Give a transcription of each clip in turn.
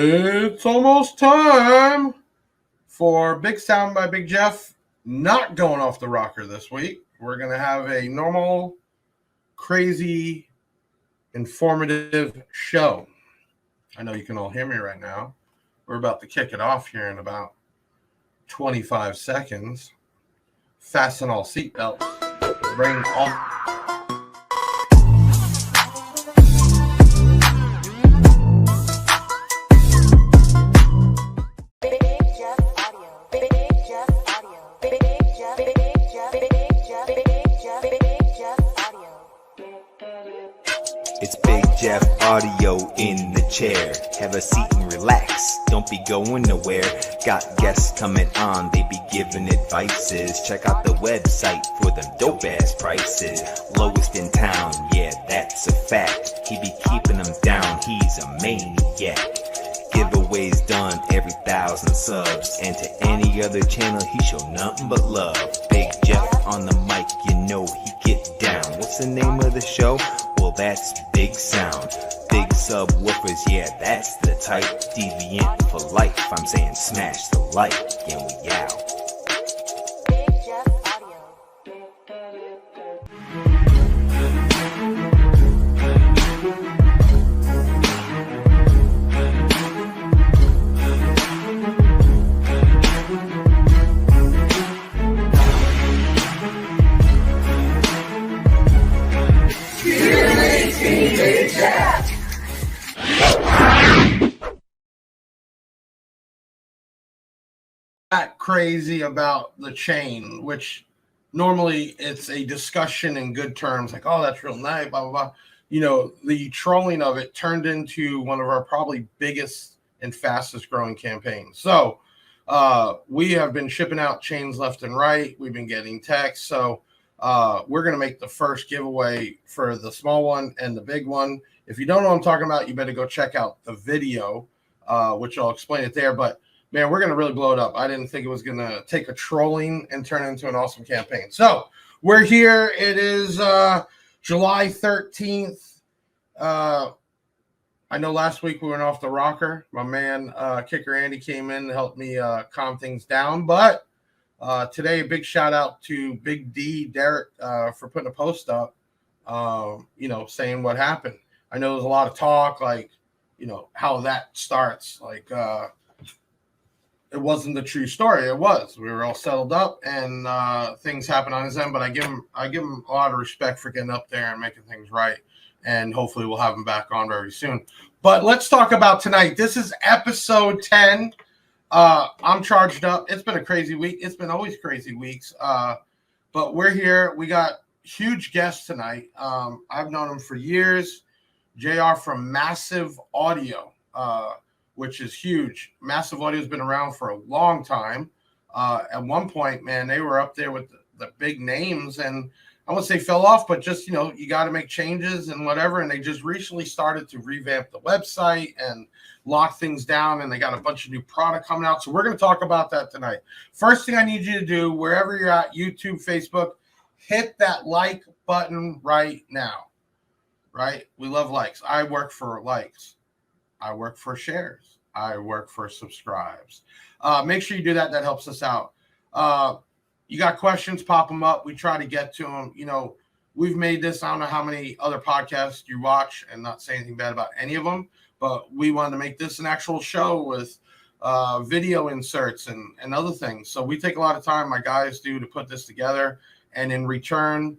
It's almost time for Big Sound by Big Jeff. Not going off the rocker this week. We're going to have a normal, crazy, informative show. I know you can all hear me right now. We're about to kick it off here in about 25 seconds. Fasten all seatbelts. Bring all... It's Big Jeff Audio in the chair. Have a seat and relax. Don't be going nowhere. Got guests coming on. They be giving advices. Check out the website for them dope ass prices. Lowest in town, yeah, that's a fact. He be keeping them down. He's a maniac. Giveaways done every 1,000 subs. And to any other channel, he show nothing but love. Big Jeff on the mic, you know he get down. What's the name of the show? Well, that's Big Sound. Big subwoofers, yeah, that's the type. Deviant for life, I'm saying smash the like, and we out. Big Jeff Audio. Not crazy about the chain, which normally it's a discussion in good terms, like, oh, that's real nice, blah, blah, blah. You know, the trolling of it turned into one of our probably biggest and fastest growing campaigns. So we have been shipping out chains left and right. We've been getting texts. So we're going to make the first giveaway for the small one and the big one. If you don't know what I'm talking about, you better go check out the video, which I'll explain it there. But man, we're going to really blow it up. I didn't think it was going to take a trolling and turn it into an awesome campaign. So we're here. It is July 13th. I know last week we went off the rocker. My man, Kicker Andy, came in and helped me calm things down. But today, a big shout out to Big D, Derek, for putting a post up, saying what happened. I know there's a lot of talk, like, how that starts. Like, it wasn't the true story. It was. We were all settled up, and things happened on his end. But I give him a lot of respect for getting up there and making things right. And hopefully we'll have him back on very soon. But let's talk about tonight. This is episode 10. I'm charged up. It's been a crazy week. It's been always crazy weeks. But we're here. We got huge guests tonight. I've known him for years. JR from Massive Audio. Which is huge. Massive Audio has been around for a long time. At one point, man, they were up there with the big names, and I wouldn't say fell off, but just, you got to make changes and whatever. And they just recently started to revamp the website and lock things down, and they got a bunch of new product coming out. So we're going to talk about that tonight. First thing I need you to do, wherever you're at, YouTube, Facebook, hit that like button right now, right? We love likes. I work for likes. I work for shares. I work for subscribes. Make sure you do that. That helps us out. You got questions, pop them up. We try to get to them. We've made this. I don't know how many other podcasts you watch, and not say anything bad about any of them, but we wanted to make this an actual show with video inserts and other things. So we take a lot of time, my guys do, to put this together. And in return,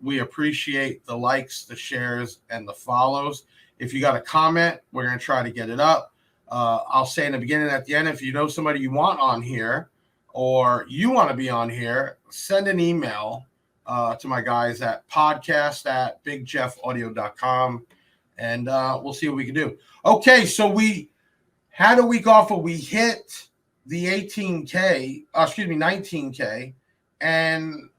we appreciate the likes, the shares, and the follows. If you got a comment, we're going to try to get it up. I'll say in the beginning and at the end, if you know somebody you want on here or you want to be on here, send an email to my guys at podcast@bigjeffaudio.com, and we'll see what we can do. Okay, so we had a week off, but we hit the 19K, and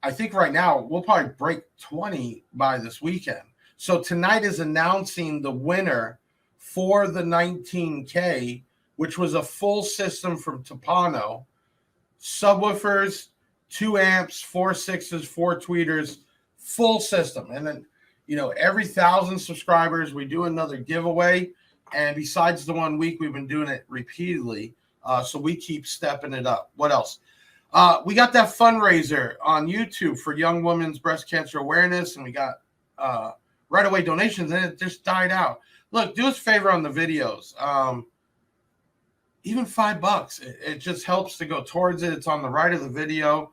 I think right now we'll probably break 20 by this weekend. So tonight is announcing the winner for the 19K, which was a full system from Topano. Subwoofers, 2 amps, 4 6s, 4 tweeters, full system. And then, every 1,000 subscribers, we do another giveaway. And besides the 1 week, we've been doing it repeatedly. So we keep stepping it up. What else? We got that fundraiser on YouTube for Young Women's Breast Cancer Awareness, and we got right away donations, and it just died out. Look, do us a favor on the videos. Even $5, it just helps to go towards it. It's on the right of the video.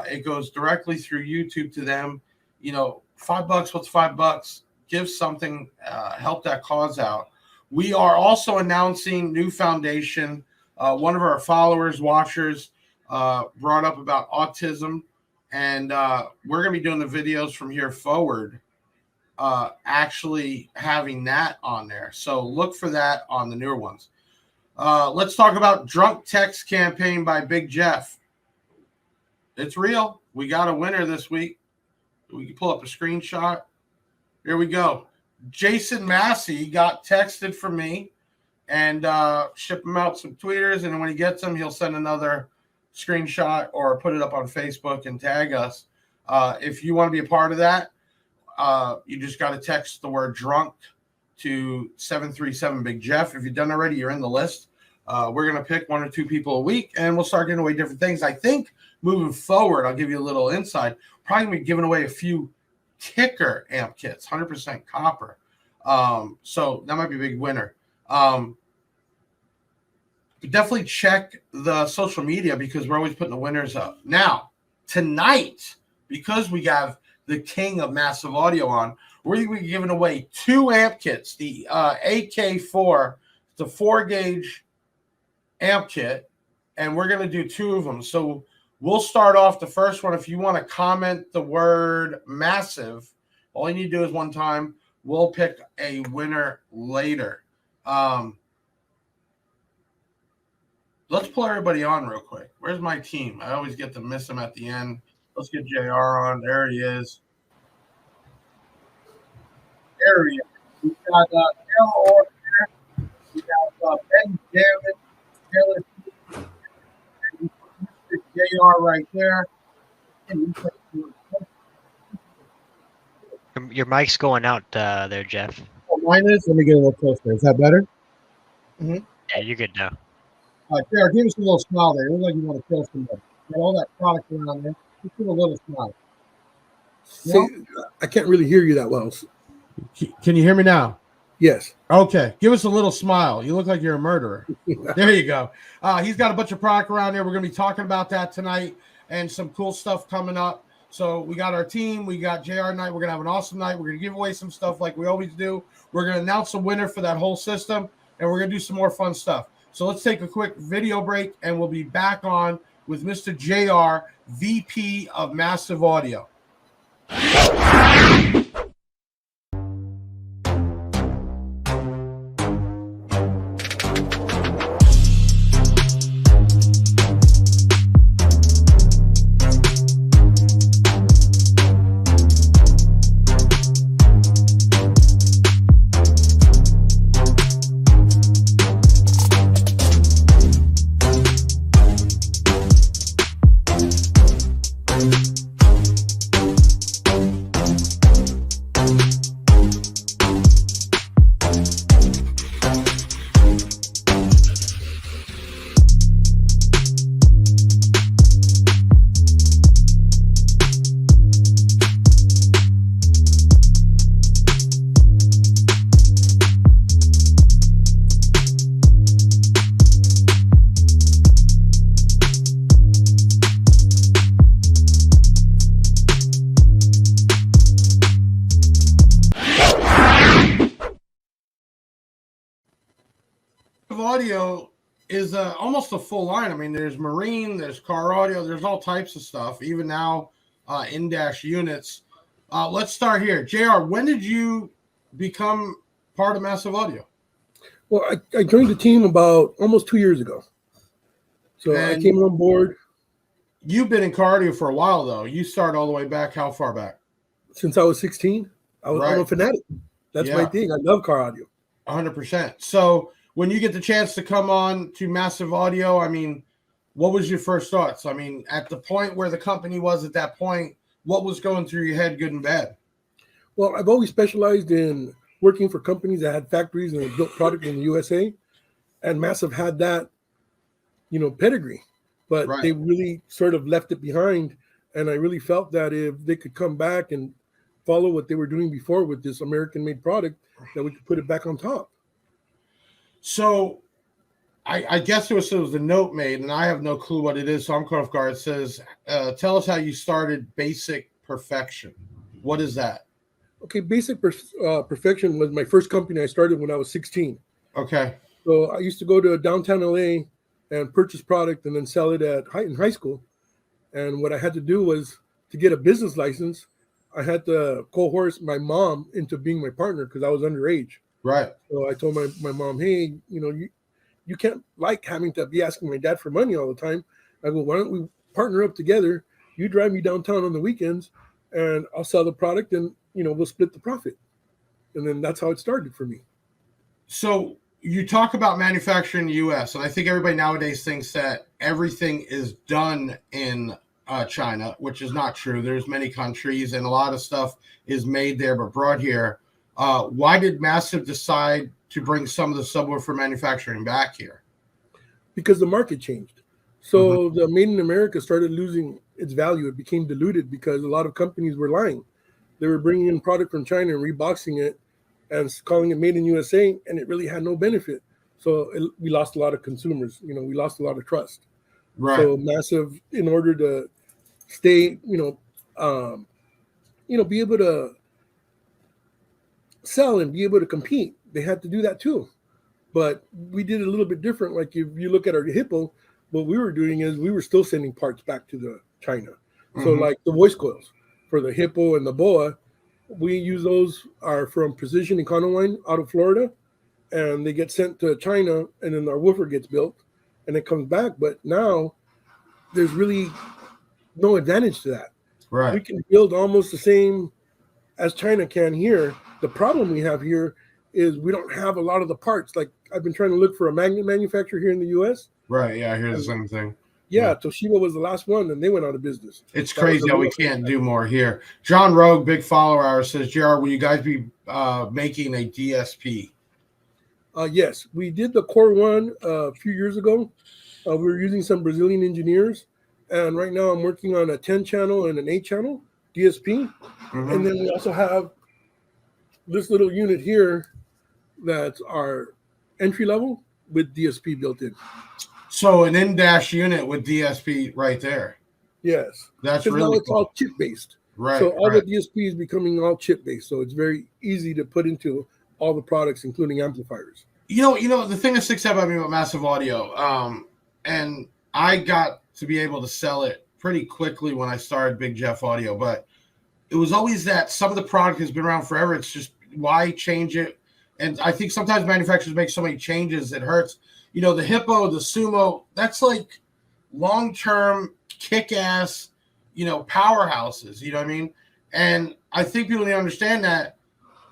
It goes directly through YouTube to them. You know, $5. What's $5? Give something. Help that cause out. We are also announcing new foundation. One of our followers, watchers, brought up about autism, and we're going to be doing the videos from here forward, actually having that on there. So look for that on the newer ones. Let's talk about Drunk Text campaign by Big Jeff. It's real. We got a winner this week. We can pull up a screenshot. Here we go. Jason Massey got texted from me, and ship him out some tweeters, and when he gets them, he'll send another screenshot or put it up on Facebook and tag us. If you want to be a part of that, you just got to text the word drunk to 737 Big Jeff. If you've done already, you're in the list. We're going to pick 1 or 2 people a week, and we'll start giving away different things. I think moving forward, I'll give you a little insight. Probably going to be giving away a few kicker amp kits, 100% copper. So that might be a big winner. But definitely check the social media because we're always putting the winners up. Now, tonight, because we have the king of massive audio on, we're going to be giving away 2 amp kits. The AK4, the 4-gauge amp kit, and we're going to do 2 of them. So we'll start off the first one. If you want to comment the word massive, all you need to do is one time. We'll pick a winner later. Let's pull everybody on real quick. Where's my team? I always get to miss them at the end. Let's get JR on. There he is. There he is. We got Taylor Orr here. We got Ben Taylor, and Mr. JR right there. Your mic's going out there, Jeff. Oh, mine is? Let me get a little closer. Is that better? Yeah, you're good now. All right, JR, give us a little smile there. It looks like you want to kill somebody. Got all that product around there. Just give a little smile. See, I can't really hear you that well. Can you hear me now? Yes. Okay. Give us a little smile. You look like you're a murderer. There you go. He's got a bunch of product around there. We're going to be talking about that tonight and some cool stuff coming up. So we got our team. We got JR night. We're going to have an awesome night. We're going to give away some stuff like we always do. We're going to announce a winner for that whole system, and we're going to do some more fun stuff. So let's take a quick video break, and we'll be back on with Mr. JR, VP of Massive Audio. Audio is almost a full line. I mean, there's marine, there's car audio, there's all types of stuff, even now in-dash units. Let's start here. JR, when did you become part of Massive Audio? Well, I joined the team about almost 2 years ago. So And I came on board you've been in car audio for a while, though. You started all the way back. How far back? since I was 16. I'm a fanatic. That's my Yeah. thing. I love car audio. 100%. So when you get the chance to come on to Massive Audio, I mean, what was your first thoughts? I mean, at the point where the company was at that point, what was going through your head, good and bad? Well, I've always specialized in working for companies that had factories and had built product in the USA, and Massive had that, pedigree, but Right. they really sort of left it behind. And I really felt that if they could come back and follow what they were doing before with this American-made product, that we could put it back on top. So I guess it was a note made, and I have no clue what it is, so I'm caught off guard. It says, tell us how you started Basic Perfection. What is that? Okay, Basic Perfection was my first company I started when I was 16. Okay. So I used to go to downtown LA and purchase product and then sell it in high school. And what I had to do was, to get a business license, I had to coerce my mom into being my partner because I was underage. Right. So I told my mom, hey, you can't like having to be asking my dad for money all the time. I go, why don't we partner up together? You drive me downtown on the weekends and I'll sell the product and, we'll split the profit. And then that's how it started for me. So you talk about manufacturing in the U.S., and I think everybody nowadays thinks that everything is done in China, which is not true. There's many countries, and a lot of stuff is made there but brought here. Why did Massive decide to bring some of the subwoofer manufacturing back here? Because the market changed. So the Made in America started losing its value. It became diluted because a lot of companies were lying. They were bringing in product from China and reboxing it and calling it Made in USA, and it really had no benefit. So we lost a lot of consumers. We lost a lot of trust. Right. So Massive, in order to stay, be able to sell and be able to compete, they had to do that too. But we did it a little bit different. Like if you look at our Hippo, what we were doing is we were still sending parts back to China. So like the voice coils for the Hippo and the Boa, we use those are from Precision Econoline out of Florida, and they get sent to China, and then our woofer gets built and it comes back. But now there's really no advantage to that. Right. We can build almost the same as China can here. The problem we have here is we don't have a lot of the parts. Like I've been trying to look for a magnet manufacturer here in the US. Right. Yeah, I hear the same thing. Yeah, Toshiba was the last one, and they went out of business. It's crazy how we can't do more here. John Rogue, big follower ours, says, JR, will you guys be making a DSP? Yes, we did the Core One a few years ago. We were using some Brazilian engineers, and right now I'm working on a 10-channel and an 8-channel DSP. And then we also have this little unit here that's our entry level with DSP built in. So an in-dash unit with DSP right there. Yes. That's Because really now it's cool. all chip-based. Right. So all right. the DSP is becoming all chip-based. So it's very easy to put into all the products, including amplifiers. You know, the thing that sticks out about me about Massive Audio, and I got to be able to sell it pretty quickly when I started Big Jeff Audio, but it was always that some of the product has been around forever. It's just, why change it? And I think sometimes manufacturers make so many changes, it hurts. The Hippo, the Sumo, that's like long-term kick-ass, powerhouses, you know what I mean? And I think people need to understand that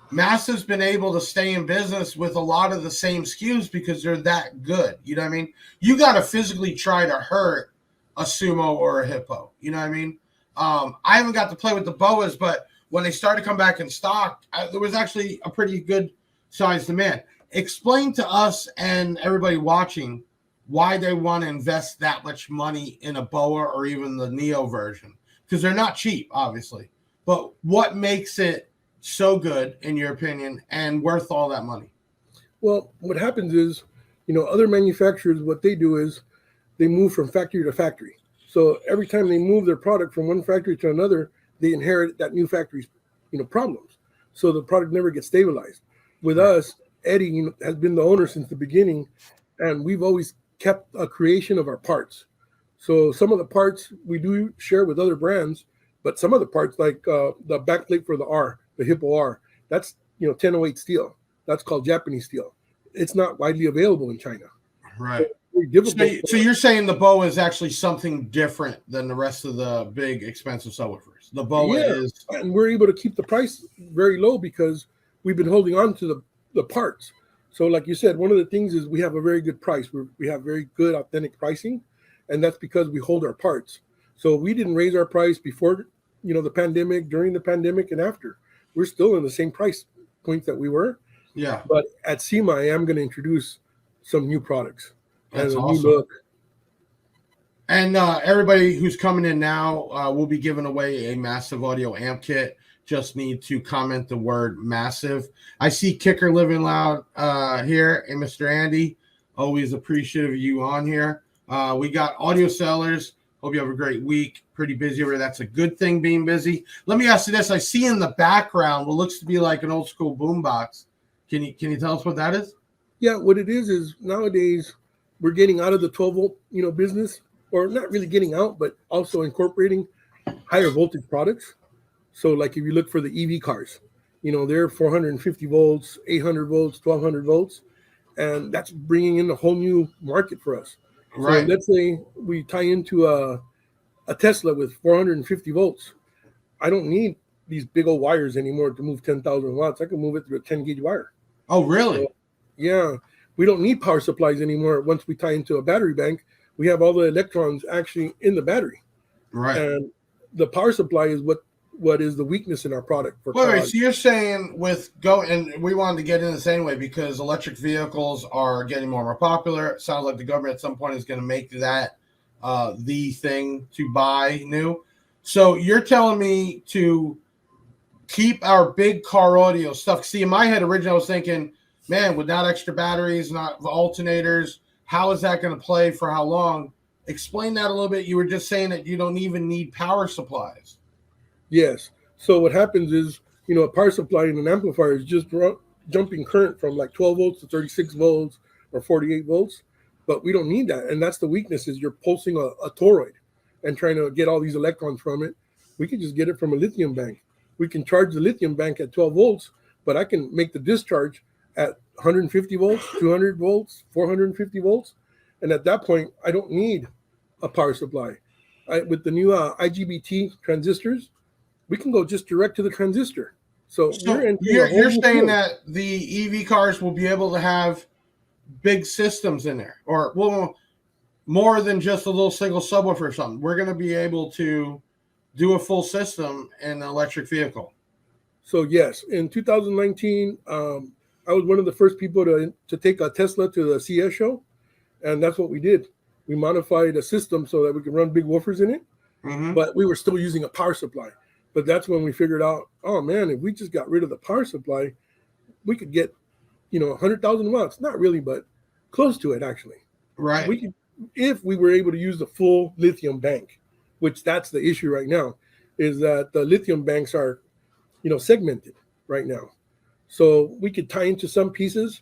Massive's been able to stay in business with a lot of the same SKUs because they're that good, you know what I mean? You got to physically try to hurt a Sumo or a Hippo, you know what I mean? I haven't got to play with the Boas, but when they started to come back in stock, there was actually a pretty good size demand. Explain to us and everybody watching why they want to invest that much money in a Boa or even the Neo version, because they're not cheap, obviously. But what makes it so good, in your opinion, and worth all that money? Well, what happens is, other manufacturers, what they do is they move from factory to factory. So every time they move their product from one factory to another, they inherit that new factory's, problems. So the product never gets stabilized. With us, Eddie has been the owner since the beginning, and we've always kept a creation of our parts. So some of the parts we do share with other brands, but some of the parts, like the backplate for the R, the Hippo R, that's 1008 steel. That's called Japanese steel. It's not widely available in China. Right. So you're saying the Boa is actually something different than the rest of the big expensive subwoofers. The Boa is, and we're able to keep the price very low because we've been holding on to the parts. So like you said, one of the things is we have a very good price. We have very good authentic pricing, and that's because we hold our parts. So we didn't raise our price before, the pandemic, during the pandemic, and after. We're still in the same price points that we were, Yeah, But at SEMA, I am going to introduce some new products that's and a awesome. new look. And everybody who's coming in now, we'll be giving away a Massive Audio amp kit. Just need to comment the word massive. I see Kicker Living Loud here, and Mr. Andy. Always appreciative of you on here. We got audio sellers. Hope you have a great week. Pretty busy over there. That's a good thing, being busy. Let me ask you this. I see in the background what looks to be like an old school boombox. Can you tell us what that is? Yeah, what it is nowadays we're getting out of the 12 volt, business, or not really getting out, but also incorporating higher voltage products. So like if you look for the EV cars, they're 450 volts, 800 volts, 1200 volts, and that's bringing in a whole new market for us. Right. So let's say we tie into a Tesla with 450 volts. I don't need these big old wires anymore to move 10,000 watts. I can move it through a 10 gauge wire. Oh, really? So, yeah, we don't need power supplies anymore. Once we tie into a battery bank, we have all the electrons actually in the battery. Right. And the power supply is what is the weakness in our product. Wait, so you're saying and we wanted to get into this anyway because electric vehicles are getting more and more popular. It sounds like the government at some point is going to make that the thing to buy new. So you're telling me to keep our big car audio stuff. See, in my head originally I was thinking, man, without extra batteries, not alternators, how is that going to play for how long? Explain that a little bit. You were just saying that you don't even need power supplies. Yes. So what happens is, a power supply and an amplifier is just jumping current from like 12 volts to 36 volts or 48 volts, but we don't need that. And that's the weakness is you're pulsing a toroid and trying to get all these electrons from it. We can just get it from a lithium bank. We can charge the lithium bank at 12 volts, but I can make the discharge at 150 volts, 200 volts, 450 volts. And at that point, I don't need a power supply. With the new IGBT transistors, we can go just direct to the transistor. So you're saying that the EV cars will be able to have big systems in there, or more than just a little single subwoofer or something. We're going to be able to do a full system in an electric vehicle. So yes, in 2019, I was one of the first people to take a Tesla to the CES show, and that's what we did. We modified a system so that we could run big woofers in it, but we were still using a power supply. But that's when we figured out, oh man, if we just got rid of the power supply, we could get, 100,000 watts. Not really, but close to it actually. Right. We could, if we were able to use the full lithium bank, which that's the issue right now, is that the lithium banks are, segmented right now. So we could tie into some pieces.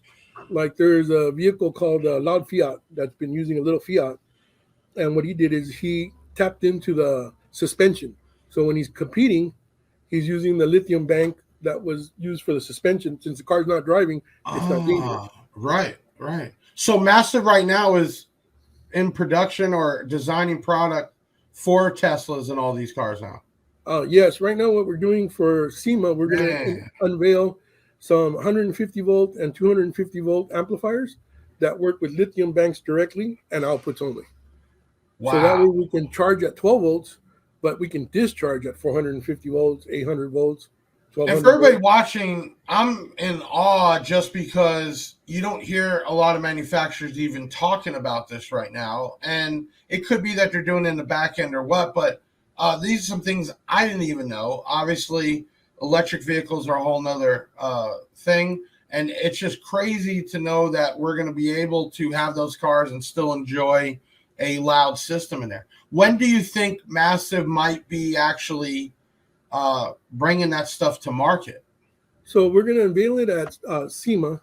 Like there's a vehicle called Loud Fiat that's been using a little Fiat. And what he did is he tapped into the suspension. So when he's competing, he's using the lithium bank that was used for the suspension. Since the car's not driving, it's not dangerous. Right. So Massive right now is in production or designing product for Teslas and all these cars now. Yes, right now what we're doing for SEMA, we're going to unveil some 150 volt and 250 volt amplifiers that work with lithium banks directly and outputs only. Wow. So that way we can charge at 12 volts, but we can discharge at 450 volts, 800 volts, 1200 And for everybody volts. watching, I'm in awe just because you don't hear a lot of manufacturers even talking about this right now. And it could be that they're doing it in the back end or what, but these are some things I didn't even know. Obviously, electric vehicles are a whole nother thing. And it's just crazy to know that we're going to be able to have those cars and still enjoy a loud system in there. When do you think Massive might be actually bringing that stuff to market? So we're going to unveil it at SEMA,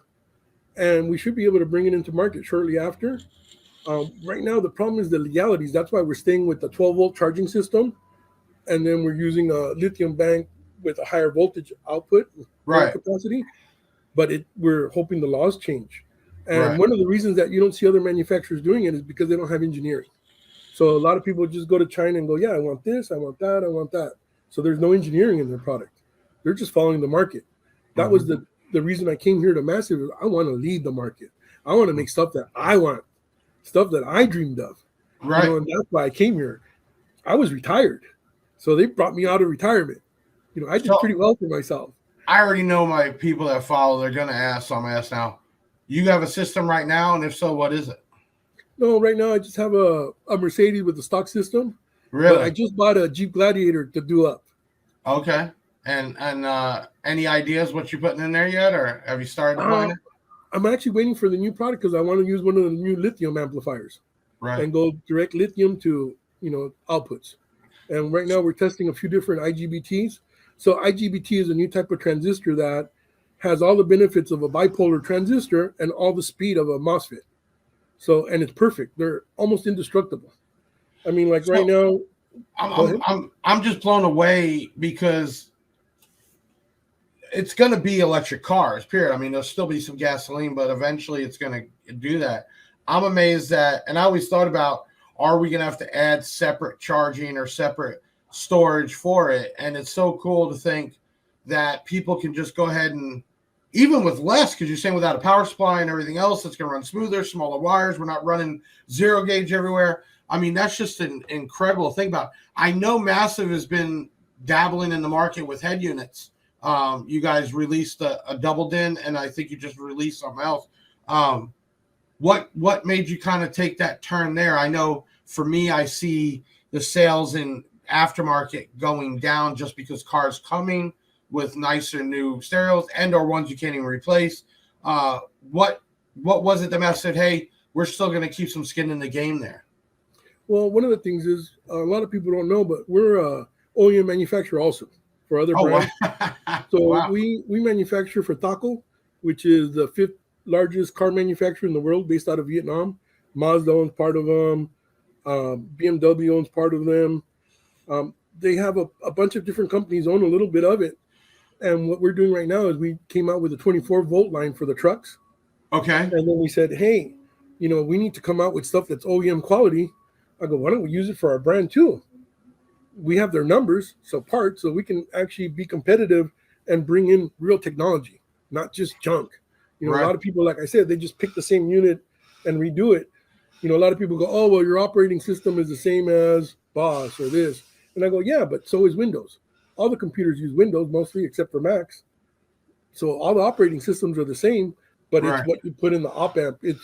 and we should be able to bring it into market shortly after. Right now, the problem is the legalities. That's why we're staying with the 12-volt charging system, and then we're using a lithium bank with a higher voltage output capacity. But we're hoping the laws change. And one of the reasons that you don't see other manufacturers doing it is because they don't have engineering. So a lot of people just go to China and go, yeah, I want this, I want that, I want that. So there's no engineering in their product. They're just following the market. That was the reason I came here to Massive. I want to lead the market. I want to make stuff that I want, stuff that I dreamed of. Right. And that's why I came here. I was retired. So they brought me out of retirement. I did pretty well for myself. I already know my people that follow. They're gonna ask, so I'm gonna ask now. You have a system right now, and if so, what is it? No, right now I just have a Mercedes with the stock system. Really? But I just bought a Jeep Gladiator to do up. Okay. And any ideas what you're putting in there yet, or have you started deploying it? I'm actually waiting for the new product because I want to use one of the new lithium amplifiers Right. and go direct lithium to outputs. And right now we're testing a few different IGBTs. So IGBT is a new type of transistor that has all the benefits of a bipolar transistor and all the speed of a MOSFET. So, and it's perfect. They're almost indestructible. I mean, like right now, I'm just blown away because it's going to be electric cars, period. I mean, there'll still be some gasoline, but eventually it's going to do that. I'm amazed that, and I always thought about, are we going to have to add separate charging or separate storage for it? And it's so cool to think that people can just go ahead and, even with less, because you're saying without a power supply and everything else, it's going to run smoother, smaller wires. We're not running zero gauge everywhere. I mean, that's just an incredible thing about it. I know Massive has been dabbling in the market with head units. You guys released a double DIN, and I think you just released something else. What made you kind of take that turn there? I know for me, I see the sales in aftermarket going down just because cars coming with nicer new stereos and or ones you can't even replace. What was it that Matt said, hey, we're still going to keep some skin in the game there? Well, one of the things is a lot of people don't know, but we're a OEM manufacturer also for other brands. Wow. So Wow. we manufacture for Taco, which is the 5th largest car manufacturer in the world based out of Vietnam. Mazda owns part of them. BMW owns part of them. They have a bunch of different companies own a little bit of it. And what we're doing right now is we came out with a 24-volt line for the trucks. Okay. And then we said, hey, we need to come out with stuff that's OEM quality. I go, why don't we use it for our brand too? We have their numbers, so we can actually be competitive and bring in real technology, not just junk. Right. A lot of people, like I said, they just pick the same unit and redo it. A lot of people go, oh, well, your operating system is the same as BOS or this. And I go, yeah, but so is Windows. All the computers use Windows mostly, except for Macs. So all the operating systems are the same, but Right. it's what you put in the op amp. It's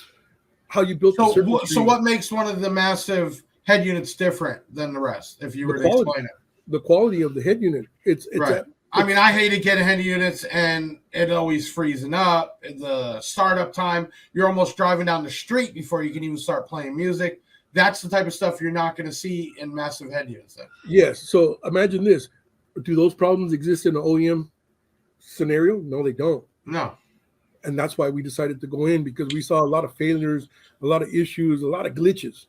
how you built the circuitry. So what makes one of the Massive head units different than the rest, if you were to explain it? The quality of the head unit. It's Right. I mean, I hated getting head units, and it always freezing up. The startup time, you're almost driving down the street before you can even start playing music. That's the type of stuff you're not going to see in Massive head units. Then. Yes. So imagine this. Do those problems exist in an OEM scenario? No, they don't. No. And that's why we decided to go in, because we saw a lot of failures, a lot of issues, a lot of glitches.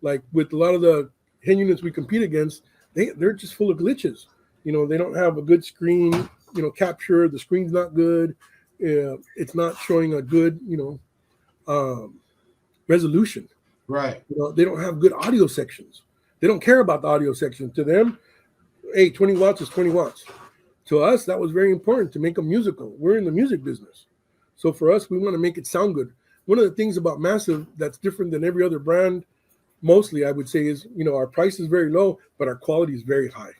Like with a lot of the head units we compete against, they're just full of glitches. They don't have a good screen, capture. The screen's not good. It's not showing a good, resolution. Right. They don't have good audio sections. They don't care about the audio section. To them, hey, 20 watts is 20 watts. To us, that was very important to make them musical. We're in the music business. So for us, we want to make it sound good. One of the things about Massive that's different than every other brand, mostly I would say, is, our price is very low, but our quality is very high.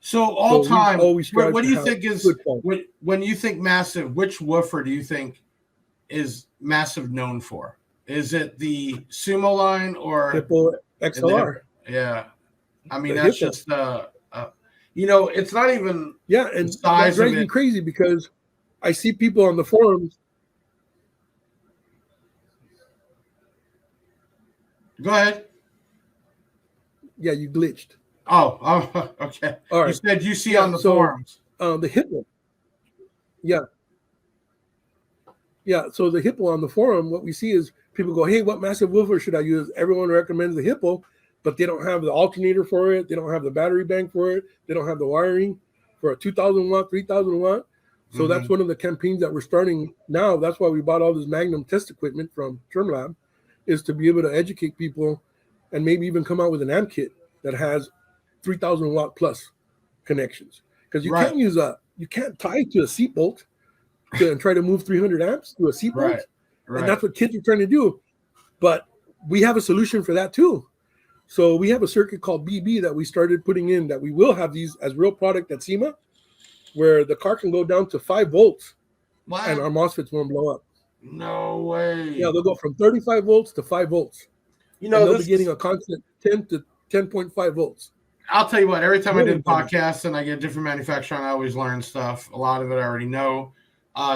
So all time, what do you think is, when you think Massive, which woofer do you think is Massive known for? Is it the Sumo line or Hippo XLR? Yeah. I mean, The that's Hippo. just, it's not even Yeah, and the that size drives of me it. crazy because I see people on the forums. Go ahead. Yeah, you glitched. Oh, okay. All right. You said you see on the forums. The Hippo. Yeah. Yeah, so the Hippo on the forum, what we see is people go, hey, what Massive woofer should I use? Everyone recommends the Hippo, but they don't have the alternator for it. They don't have the battery bank for it. They don't have the wiring for a 2,000 watt, 3,000 watt. So that's one of the campaigns that we're starting now. That's why we bought all this Magnum test equipment from TermLab, is to be able to educate people and maybe even come out with an amp kit that has 3,000 watt plus connections. Because you can't you can't tie it to a seat bolt and try to move 300 amps to a seat bolt. Right. And that's what kids are trying to do. But we have a solution for that too. So we have a circuit called BB that we started putting in, that we will have these as real product at SEMA. where the car can go down to 5 volts What? and our MOSFETs won't blow up. No way. Yeah, they'll go from 35 volts to 5 volts. You And know, they'll this be getting a constant 10 to 10.5 volts. I'll tell you what, every time I do a Really? podcast and I get a different manufacturer, I always learn stuff. A lot of it I already know.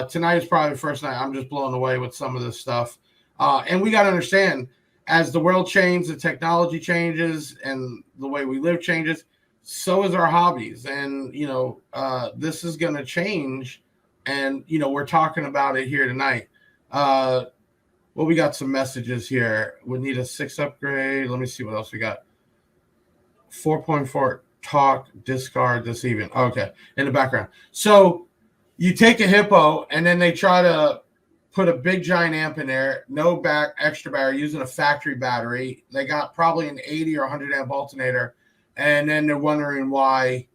Tonight is probably the first night I'm just blown away with some of this stuff. And we got to understand, as the world changes, the technology changes, and the way we live changes, so is our hobbies. And, you know, this is going to change. And, you know, we're talking about it here tonight. Well, we got some messages here. We need a 6 upgrade. Let me see what else we got. 4.4 talk discard this evening. Okay, in the background. So you take a Hippo and then they try to put a big giant amp in there, no extra battery, using a factory battery. They got probably an 80 or 100 amp alternator, and then they're wondering why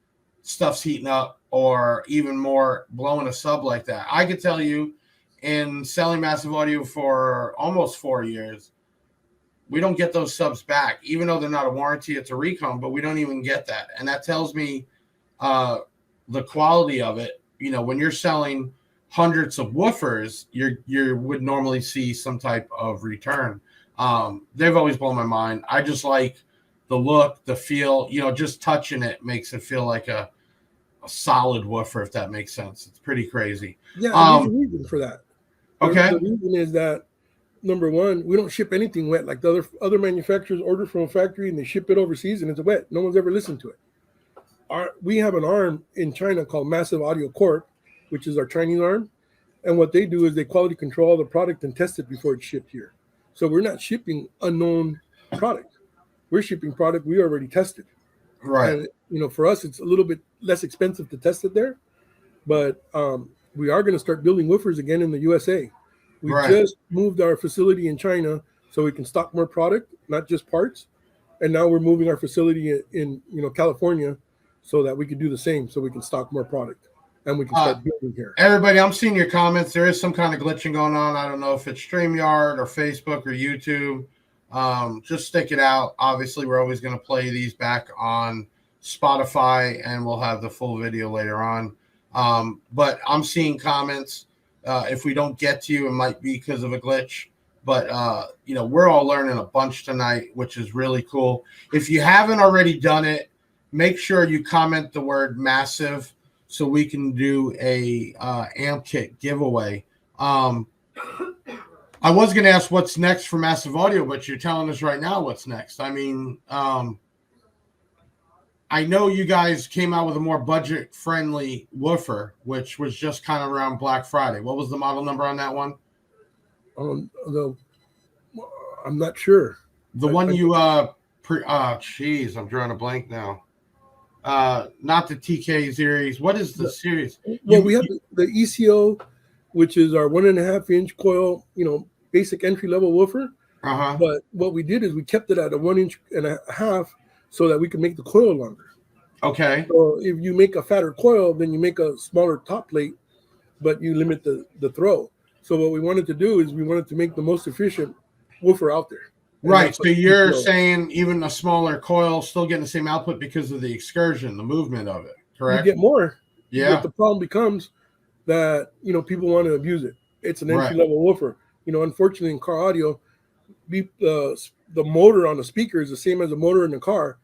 stuff's heating up or even more blowing a sub like that. I could tell you, in selling Massive Audio for almost 4 years, we don't get those subs back, even though they're not a warranty, it's a recon, but we don't even get that. And that tells me the quality of it. You know, when you're selling hundreds of woofers, you would normally see some type of return. They've always blown my mind. I just like the look, the feel, you know, just touching it makes it feel like a solid woofer, if that makes sense. It's pretty crazy. Yeah, there's a reason for that. Okay. The reason is that, number one, we don't ship anything wet. Like the other manufacturers order from a factory and they ship it overseas and it's wet. No one's ever listened to it. We have an arm in China called Massive Audio Corp, which is our Chinese arm. And what they do is they quality control the product and test it before it's shipped here. So we're not shipping unknown product. We're shipping product we already tested. Right. And, you know, for us, it's a little bit less expensive to test it there. But we are going to start building woofers again in the USA. We just moved our facility in China so we can stock more product, not just parts. And now we're moving our facility in California so that we can do the same, so we can stock more product and we can start building here. Everybody, I'm seeing your comments. There is some kind of glitching going on. I don't know if it's StreamYard or Facebook or YouTube. Just stick it out. Obviously, we're always going to play these back on Spotify, and we'll have the full video later on. But I'm seeing comments. If we don't get to you, it might be because of a glitch. But, you know, we're all learning a bunch tonight, which is really cool. If you haven't already done it, make sure you comment the word massive so we can do a amp kit giveaway. I was going to ask what's next for Massive Audio, but you're telling us right now what's next. I mean, I know you guys came out with a more budget-friendly woofer, which was just kind of around Black Friday. What was the model number on that one? I'm not sure. The one geez, I'm drawing a blank now. Not the TK series. What is the series? Well, we have the ECO, which is our 1.5-inch coil, basic entry-level woofer. Uh-huh. But what we did is we kept it at a 1.5 inch so that we could make the coil longer. Okay. So if you make a fatter coil, then you make a smaller top plate, but you limit the throw. So what we wanted to do is we wanted to make the most efficient woofer out there. Right. So you're saying even a smaller coil still getting the same output because of the excursion, the movement of it, correct? You get more. Yeah. But the problem becomes that, people want to abuse it. It's an entry-level woofer. Unfortunately, in car audio, the motor on the speaker is the same as a motor in a car.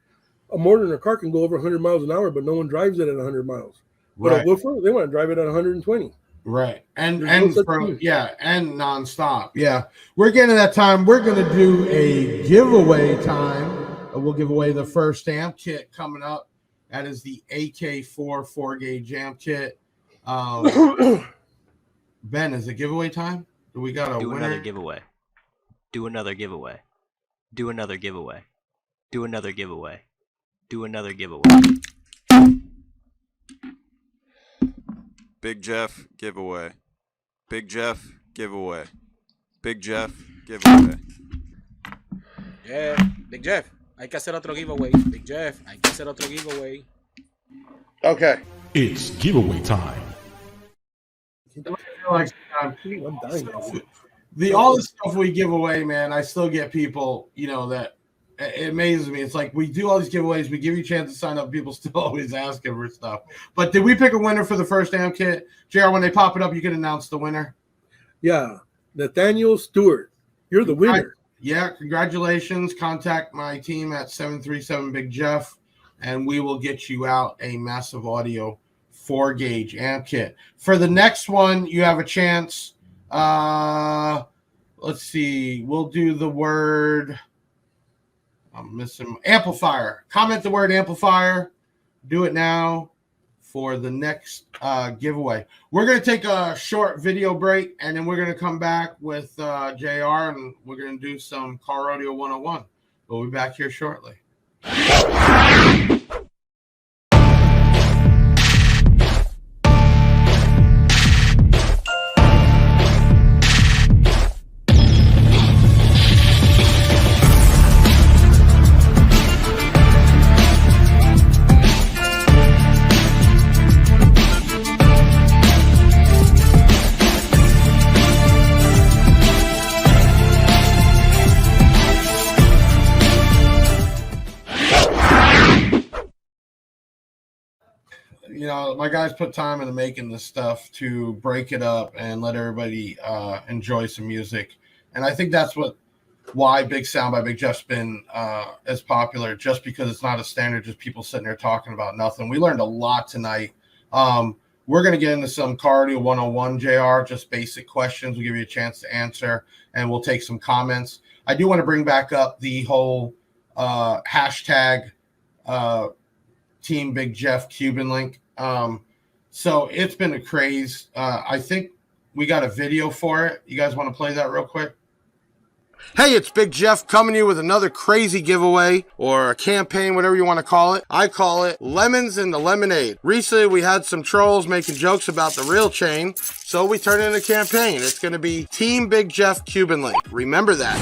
A motor in a car can go over 100 miles an hour, but no one drives it at 100 miles. But a woofer, they want to drive it at 120. Right. And nonstop. Yeah. We're getting to that time. We're going to do a giveaway time. We'll give away the first amp kit coming up. That is the AK4 4-gauge amp kit. Ben, is it giveaway time? Do we got a winner? Another giveaway. Do another giveaway. Do another giveaway. Do another giveaway. Do another giveaway. Big Jeff giveaway. Big Jeff giveaway. Big Jeff giveaway. Yeah, Big Jeff, hay que hacer otro giveaway. Big Jeff, hay que hacer otro giveaway. Okay. It's giveaway time. Like, all the stuff we give away, man, I still get people, that it amazes me. It's like we do all these giveaways, we give you a chance to sign up, people still always asking for stuff. But did we pick a winner for the first amp kit? JR, when they pop it up, you can announce the winner. Yeah, Nathaniel Stewart, you're the winner. Yeah, congratulations. Contact my team at 737 Big Jeff, and we will get you out a Massive Audio 4-gauge amp kit. For the next one, you have a chance. Let's see. We'll do the word. I'm missing amplifier. Comment the word amplifier. Do it now for the next giveaway. We're going to take a short video break, and then we're going to come back with JR, and we're going to do some Car Audio 101. We'll be back here shortly. You know, my guys put time into making this stuff to break it up and let everybody enjoy some music. And I think that's why Big Sound by Big Jeff's been as popular, just because it's not a standard, just people sitting there talking about nothing. We learned a lot tonight. We're going to get into some Car Audio 101, JR, just basic questions. We'll give you a chance to answer, and we'll take some comments. I do want to bring back up the whole hashtag Team Big Jeff Cuban link. So it's been a craze. I think we got a video for it. You guys want to play that real quick? Hey, it's Big Jeff coming to you with another crazy giveaway or a campaign, whatever you want to call it. I call it Lemons in the Lemonade. Recently, we had some trolls making jokes about the real chain, so we turned it into a campaign. It's going to be Team Big Jeff Cuban link. Remember that.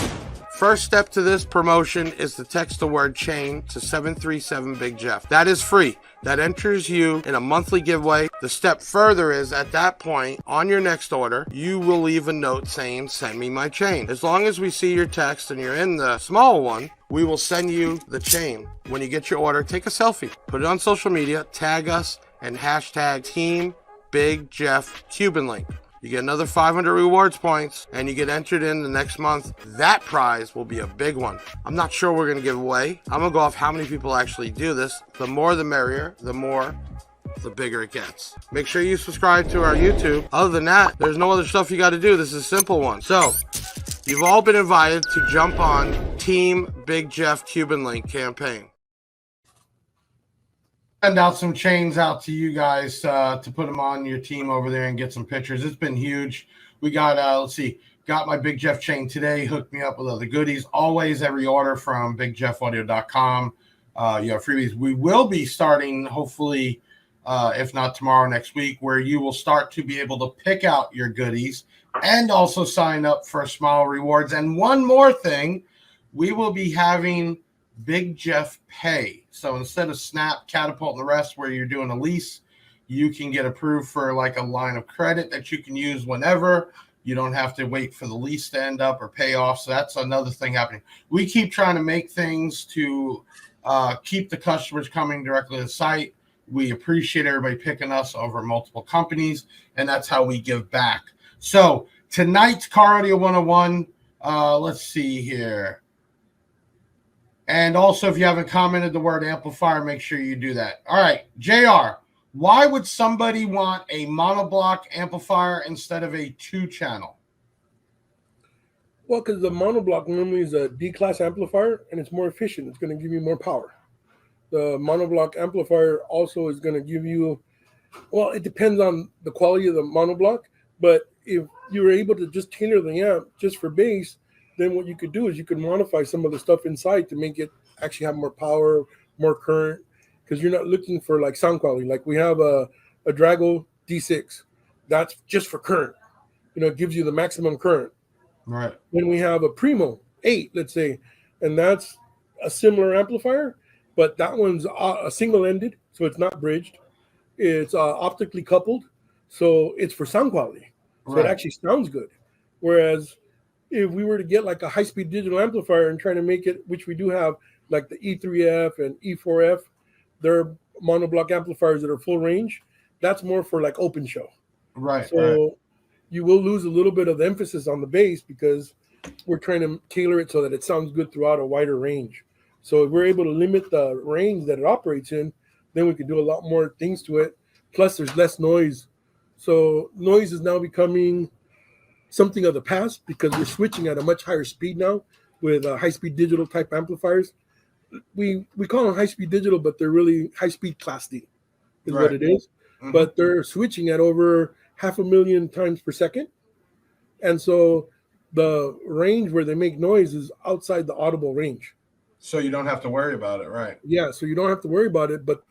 First step to this promotion is to text the word chain to 737 Big Jeff. That is free. That enters you in a monthly giveaway. The step further is at that point, on your next order, you will leave a note saying, send me my chain. As long as we see your text and you're in the small one, we will send you the chain. When you get your order, take a selfie, put it on social media, tag us, and hashtag Team Big Jeff Cuban link. You get another 500 rewards points, and you get entered in the next month. That prize will be a big one. I'm not sure we're going to give away. I'm going to go off how many people actually do this. The more the merrier, the bigger it gets. Make sure you subscribe to our YouTube. Other than that, there's no other stuff you got to do. This is a simple one. So, you've all been invited to jump on Team Big Jeff Cuban link campaign. Send out some chains out to you guys to put them on your team over there and get some pictures. It's been huge. We got, got my Big Jeff chain today, hooked me up with other goodies. Always every order from bigjeffaudio.com. You have freebies. We will be starting, hopefully, if not tomorrow, next week, where you will start to be able to pick out your goodies and also sign up for small rewards. And one more thing, we will be having Big Jeff Pay. So instead of Snap, Catapult, and the rest where you're doing a lease, you can get approved for like a line of credit that you can use whenever. You don't have to wait for the lease to end up or pay off. So that's another thing happening. We keep trying to make things to keep the customers coming directly to the site. We appreciate everybody picking us over multiple companies, and that's how we give back. So tonight's Car Audio 101, let's see here. And also, if you haven't commented the word amplifier, make sure you do that. All right, JR, why would somebody want a monoblock amplifier instead of a 2-channel? Well, because the monoblock normally is a D-class amplifier, and it's more efficient. It's going to give you more power. The monoblock amplifier also is going to give you, well, it depends on the quality of the monoblock, but if you were able to just tailor the amp just for bass, then what you could do is you could modify some of the stuff inside to make it actually have more power, more current, because you're not looking for like sound quality. Like we have a Drago D6, that's just for current. You know, it gives you the maximum current. Right. Then we have a Primo 8, let's say, and that's a similar amplifier, but that one's a single-ended, so it's not bridged. It's optically coupled, so it's for sound quality. So It actually sounds good. Whereas if we were to get like a high-speed digital amplifier and try to make it, which we do have, like the E3F and E4F, they're monoblock amplifiers that are full range. That's more for like open show. Right. So you will lose a little bit of the emphasis on the bass because we're trying to tailor it so that it sounds good throughout a wider range. So if we're able to limit the range that it operates in, then we can do a lot more things to it. Plus, there's less noise. So noise is now becoming something of the past because we're switching at a much higher speed now with high-speed digital type amplifiers. We call them high-speed digital, but they're really high-speed Class D is what it is. Mhm. But they're switching at over 500,000 times per second. And so the range where they make noise is outside the audible range. So you don't have to worry about it, right? Yeah, so you don't have to worry about it, but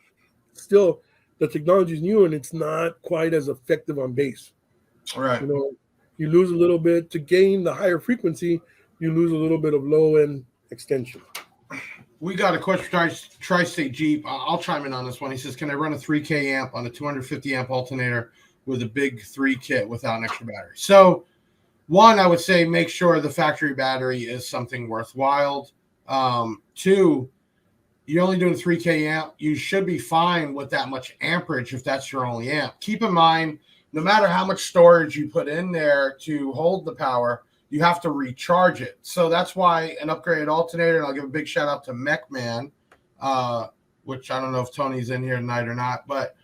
still the technology is new and it's not quite as effective on bass. Right. You know, you lose a little bit to gain the higher frequency, you lose a little bit of low end extension. We got a question from Tri-State Jeep. I'll chime in on this one. He says, can I run a 3K amp on a 250 amp alternator with a big 3 kit without an extra battery? So one, I would say make sure the factory battery is something worthwhile. Two, you're only doing 3K amp. You should be fine with that much amperage if that's your only amp. Keep in mind, no matter how much storage you put in there to hold the power, you have to recharge it. So that's why an upgraded alternator, and I'll give a big shout out to MechMan, which I don't know if Tony's in here tonight or not, but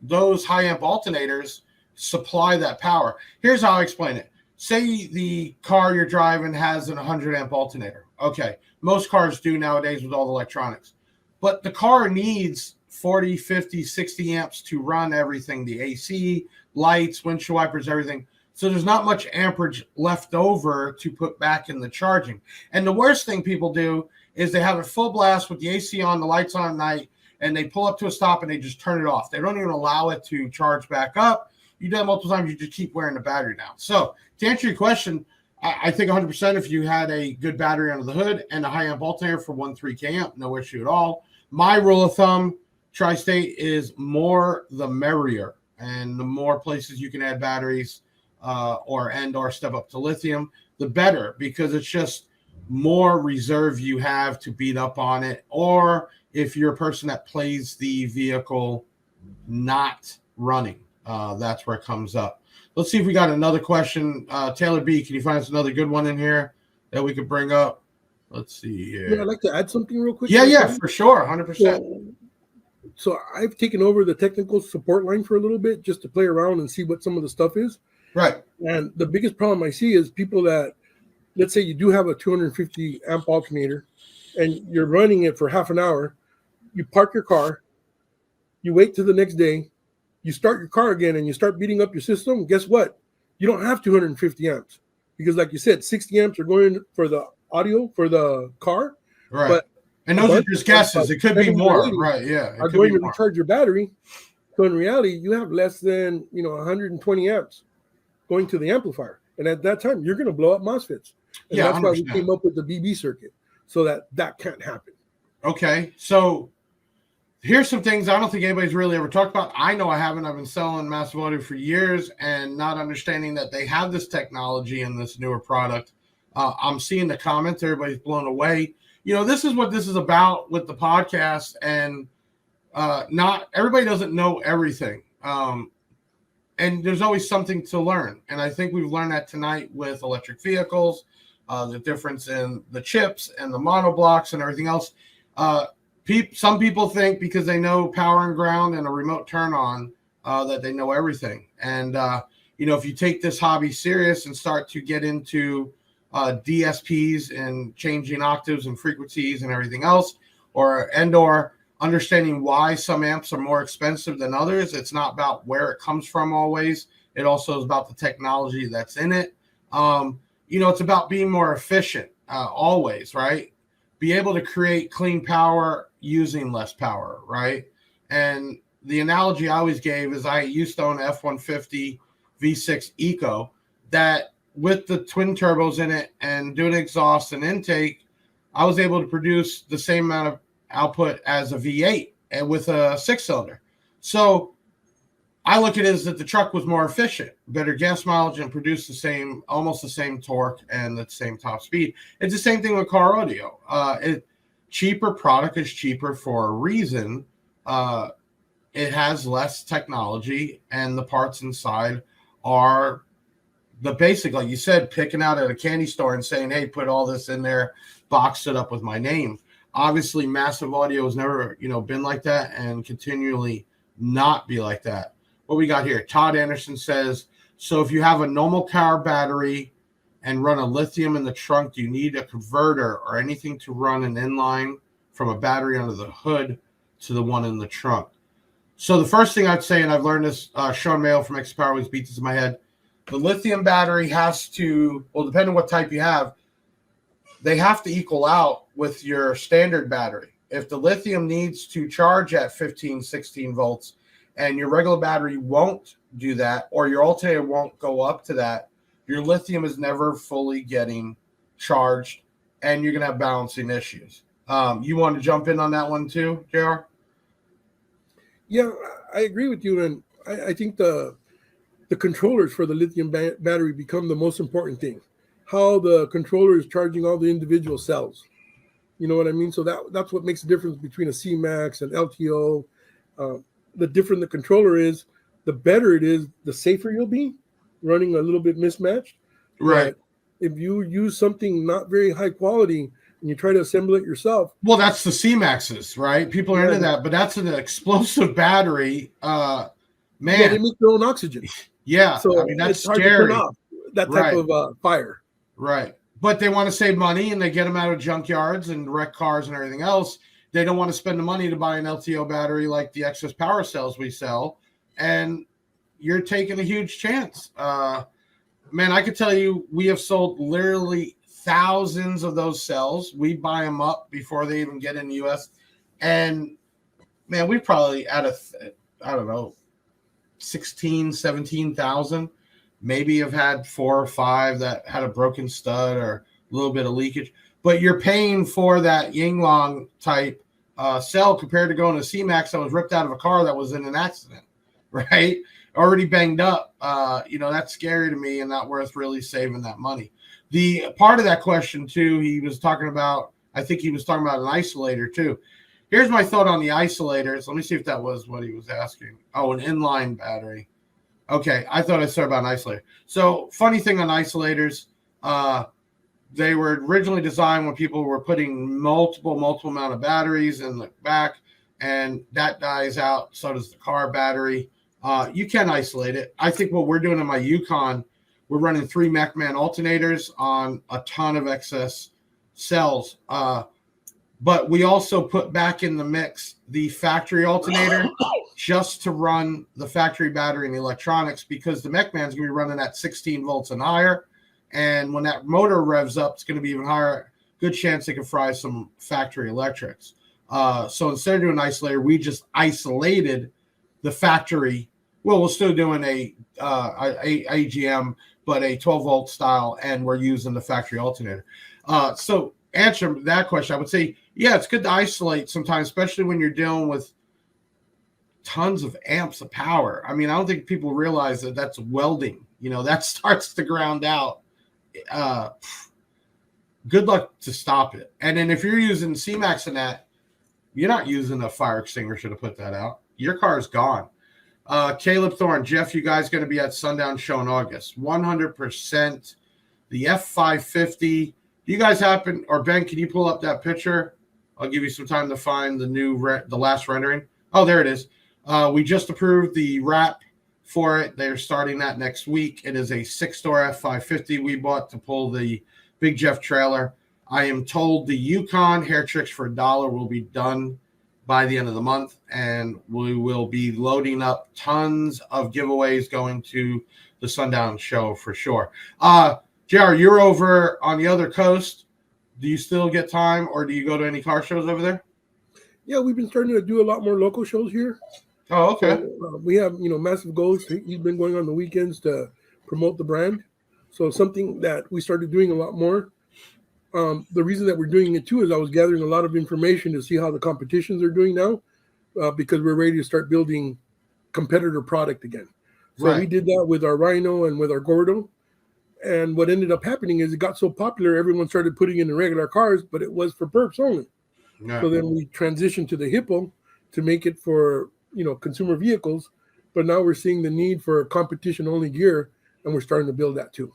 those high amp alternators supply that power. Here's how I explain it. Say the car you're driving has an 100 amp alternator. Okay, most cars do nowadays with all the electronics. But the car needs 40, 50, 60 amps to run everything, the AC, lights, windshield wipers, everything. So there's not much amperage left over to put back in the charging. And the worst thing people do is they have it full blast with the AC on, the lights on at night, and they pull up to a stop and they just turn it off. They don't even allow it to charge back up. You do that multiple times, you just keep wearing the battery down. So to answer your question, I think 100% if you had a good battery under the hood and a high amp alternator for 1.3K amp, no issue at all. My rule of thumb, Tri-State, is more the merrier. And the more places you can add batteries or step up to lithium, the better, because it's just more reserve you have to beat up on it. Or if you're a person that plays the vehicle not running, that's where it comes up. Let's see if we got another question. Taylor B, can you find us another good one in here that we could bring up? Let's see here. Yeah, I'd like to add something real quick. Yeah, for sure, 100%. So I've taken over the technical support line for a little bit just to play around and see what some of the stuff is. Right. And the biggest problem I see is people that, let's say you do have a 250 amp alternator and you're running it for half an hour, you park your car, you wait till the next day, you start your car again and you start beating up your system. Guess what? You don't have 250 amps because, like you said, 60 amps are going for the audio for the car. Right. But and those are just guesses. It could be more. Right. Yeah. Are going to recharge your battery. So in reality, you have less than 120 amps going to the amplifier. And at that time, you're going to blow up MOSFETs. And that's why we came up with the BB circuit so that can't happen. Okay. So here's some things I don't think anybody's really ever talked about. I know I haven't. I've been selling Massive Audio for years and not understanding that they have this technology in this newer product. I'm seeing the comments. Everybody's blown away. This is what this is about with the podcast, and not everybody doesn't know everything. And there's always something to learn. And I think we've learned that tonight with electric vehicles, the difference in the chips and the monoblocks and everything else. Some people think because they know power and ground and a remote turn on that they know everything. And, if you take this hobby serious and start to get into DSPs and changing octaves and frequencies and everything else, or understanding why some amps are more expensive than others. It's not about where it comes from always. It also is about the technology that's in it. It's about being more efficient always, right? Be able to create clean power using less power, right? And the analogy I always gave is I used to own an F-150 V6 Eco that with the twin turbos in it and doing exhaust and intake, I was able to produce the same amount of output as a V8 and with a 6-cylinder. So I look at it as that the truck was more efficient, better gas mileage, and produced almost the same torque and the same top speed. It's the same thing with car audio. Cheaper product is cheaper for a reason. It has less technology, and the parts inside are the basic, like you said, picking out at a candy store and saying, hey, put all this in there, box it up with my name. Obviously, Massive Audio has never, been like that and continually not be like that. What we got here, Todd Anderson says, so if you have a normal car battery and run a lithium in the trunk, do you need a converter or anything to run an inline from a battery under the hood to the one in the trunk? So the first thing I'd say, and I've learned this, Sean Mayo from X Power always beats this in my head, the lithium battery has to, well, depending on what type you have, they have to equal out with your standard battery. If the lithium needs to charge at 15, 16 volts, and your regular battery won't do that, or your alternator won't go up to that, your lithium is never fully getting charged, and you're going to have balancing issues. You want to jump in on that one too, JR? Yeah, I agree with you, and I think the controllers for the lithium battery become the most important thing. How the controller is charging all the individual cells. You know what I mean? So that's what makes the difference between a C-Max and LTO. The different the controller is, the better it is, the safer you'll be running a little bit mismatched. Right. But if you use something not very high quality and you try to assemble it yourself. Well, that's the C-Maxes, right? People are into that, but that's an explosive battery. Man. Yeah, they make their own oxygen. Yeah. So I mean, that's it's hard scary. to turn off that type of fire. Right. But they want to save money and they get them out of junkyards and wreck cars and everything else. They don't want to spend the money to buy an LTO battery like the excess power cells we sell. And you're taking a huge chance. Man, I could tell you we have sold literally thousands of those cells. We buy them up before they even get in the U.S. And, man, we probably out of, 16, 17,000, maybe have had 4 or 5 that had a broken stud or a little bit of leakage. But you're paying for that Yinglong type cell compared to going to C-Max that was ripped out of a car that was in an accident, right? Already banged up. That's scary to me and not worth really saving that money. The part of that question, too, he was talking about, I think he was talking about an isolator, too. Here's my thought on the isolators. Let me see if that was what he was asking. Oh, an inline battery. Okay, I thought I saw about an isolator. So, funny thing on isolators, they were originally designed when people were putting multiple amount of batteries in the back, and that dies out. So does the car battery. You can isolate it. I think what we're doing in my Yukon, we're running 3 MacMan alternators on a ton of excess cells. But we also put back in the mix the factory alternator just to run the factory battery and the electronics, because the MacMan's going to be running at 16 volts and higher. And when that motor revs up, it's going to be even higher. Good chance they can fry some factory electrics. So instead of doing an isolator, we just isolated the factory. Well, we're still doing a AGM, but a 12-volt style, and we're using the factory alternator. So answer that question, I would say, yeah, it's good to isolate sometimes, especially when you're dealing with tons of amps of power. I mean, I don't think people realize that that's welding. That starts to ground out. Good luck to stop it. And then if you're using C-Max in that, you're not using a fire extinguisher to put that out. Your car is gone. Caleb Thorne, Jeff, you guys going to be at Sundown Show in August. 100%. The F550. Do you guys happen, or Ben, can you pull up that picture? I'll give you some time to find the last rendering. Oh, there it is. We just approved the wrap for it. They're starting that next week. It is a 6-door F550 we bought to pull the Big Jeff trailer. I am told the Yukon Hair Tricks for $1 will be done by the end of the month, and we will be loading up tons of giveaways going to the Sundown Show for sure. JR, you're over on the other coast. Do you still get time, or do you go to any car shows over there? Yeah, we've been starting to do a lot more local shows here. Oh, okay. So, we have, Massive Goals. He's been going on the weekends to promote the brand. So something that we started doing a lot more. The reason that we're doing it too is I was gathering a lot of information to see how the competitions are doing now, because we're ready to start building competitor product again. So we Right. did that with our Rhino and with our Gordo. And what ended up happening is it got so popular, everyone started putting in the regular cars, but it was for burps only. Yeah. So then we transitioned to the Hippo to make it for, consumer vehicles. But now we're seeing the need for competition only gear, and we're starting to build that too.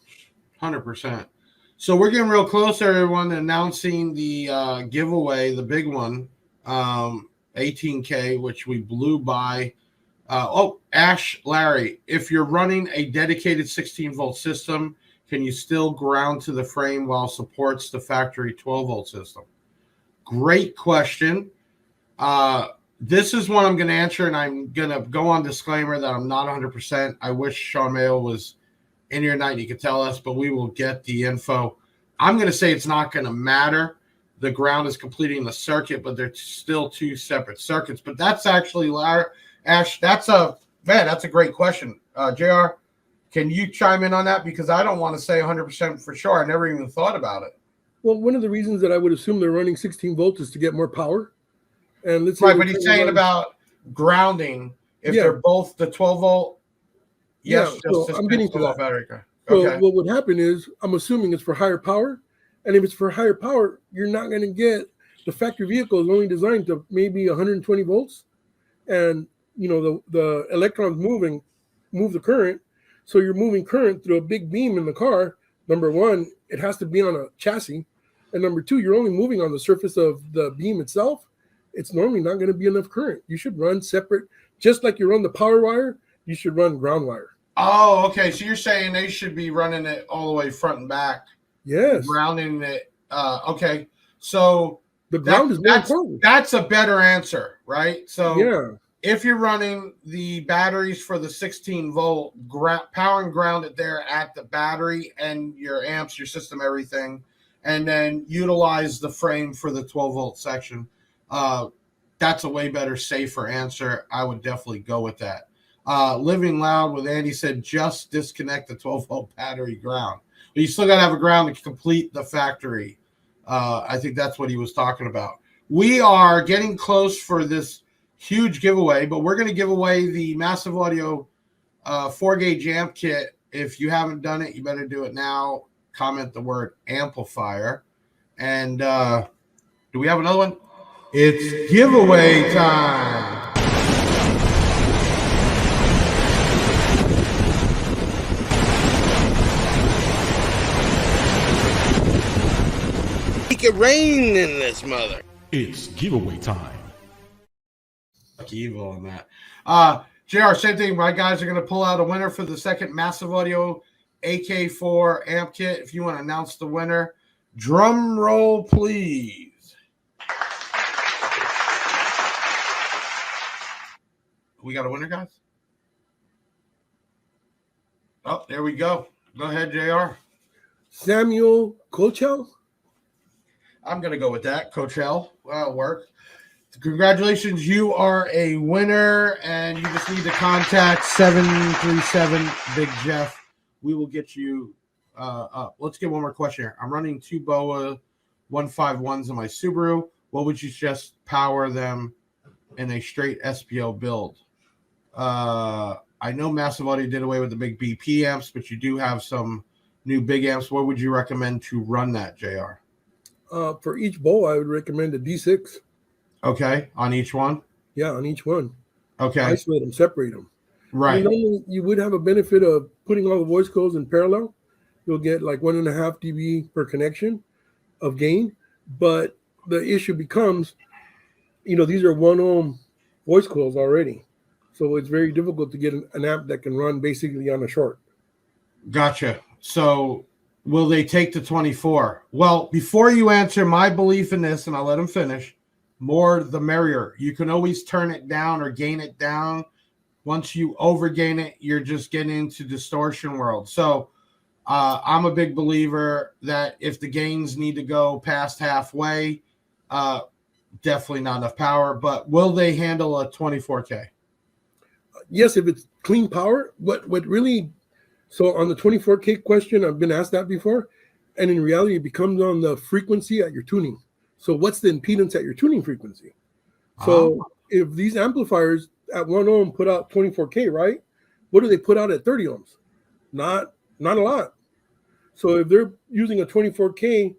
100%. So we're getting real close, everyone, to announcing the giveaway, the big one, 18K, which we blew by. Ash Larry, if you're running a dedicated 16-volt system, can you still ground to the frame while supports the factory 12-volt system? Great question. This is one I'm going to answer, and I'm going to go on disclaimer that I'm not 100%. I wish Sean Mayo was in here tonight. He could tell us, but we will get the info. I'm going to say it's not going to matter. The ground is completing the circuit, but they're still two separate circuits. But that's actually, Ash, that's a great question. JR, can you chime in on that? Because I don't want to say 100% for sure. I never even thought about it. Well, one of the reasons that I would assume they're running 16 volts is to get more power. And let's say Right, but he's saying about grounding if they're both the 12-volt. Yes, so I'm getting to that. battery. So Okay. what would happen is I'm assuming it's for higher power. And if it's for higher power, you're not going to get the factory vehicle is only designed to maybe 120 volts. And, the electrons move the current. So you're moving current through a big beam in the car. Number one, it has to be on a chassis. And number two, you're only moving on the surface of the beam itself. It's normally not going to be enough current. You should run separate, just like you run the power wire, you should run ground wire. Oh, okay. So you're saying they should be running it all the way front and back. Yes. Grounding it. Okay. So the ground is more important. That's a better answer, right? So yeah. If you're running the batteries for the 16-volt, power and ground it there at the battery and your amps, your system, everything, and then utilize the frame for the 12-volt section. That's a way better, safer answer. I would definitely go with that. Living Loud with Andy said, just disconnect the 12-volt battery ground. But you still got to have a ground to complete the factory. I think that's what he was talking about. We are getting close for this huge giveaway, but we're going to give away the Massive Audio 4-gauge amp kit. If you haven't done it, you better do it now. Comment the word amplifier. And do we have another one? It's giveaway time. Make it rain in this mother. It's giveaway time. Evil on that. JR, same thing. My guys are going to pull out a winner for the second Massive Audio AK4 amp kit. If you want to announce the winner, drum roll, please. We got a winner, guys? Oh, there we go. Go ahead, JR. Samuel Cochell? I'm going to go with that. Coachell. That'll work. Congratulations. You are a winner, and you just need to contact 737 Big Jeff. We will get you up. Let's get one more question here. I'm running two BOA 151s in my Subaru. What would you suggest power them in a straight SPO build? I know Massive Audio did away with the big BP amps, but you do have some new big amps. What would you recommend to run that, JR? For each bowl, I would recommend a D6. Okay, on each one? Yeah, on each one. Okay. Isolate them, separate them. Right. You would have a benefit of putting all the voice coils in parallel. You'll get like 1.5 dB per connection of gain. But the issue becomes, these are 1 ohm voice coils already. So it's very difficult to get an amp that can run basically on a short. Gotcha. So will they take the 24? Well, before you answer, my belief in this, and I'll let him finish, more the merrier. You can always turn it down or gain it down. Once you overgain it, you're just getting into distortion world. So I'm a big believer that if the gains need to go past halfway, definitely not enough power. But will they handle a 24K? Yes, if it's clean power. What really? So on the 24K question, I've been asked that before, and in reality, it becomes on the frequency at your tuning. So what's the impedance at your tuning frequency? So if these amplifiers at 1 ohm put out 24K, right? What do they put out at 30 ohms? Not a lot. So if they're using a 24K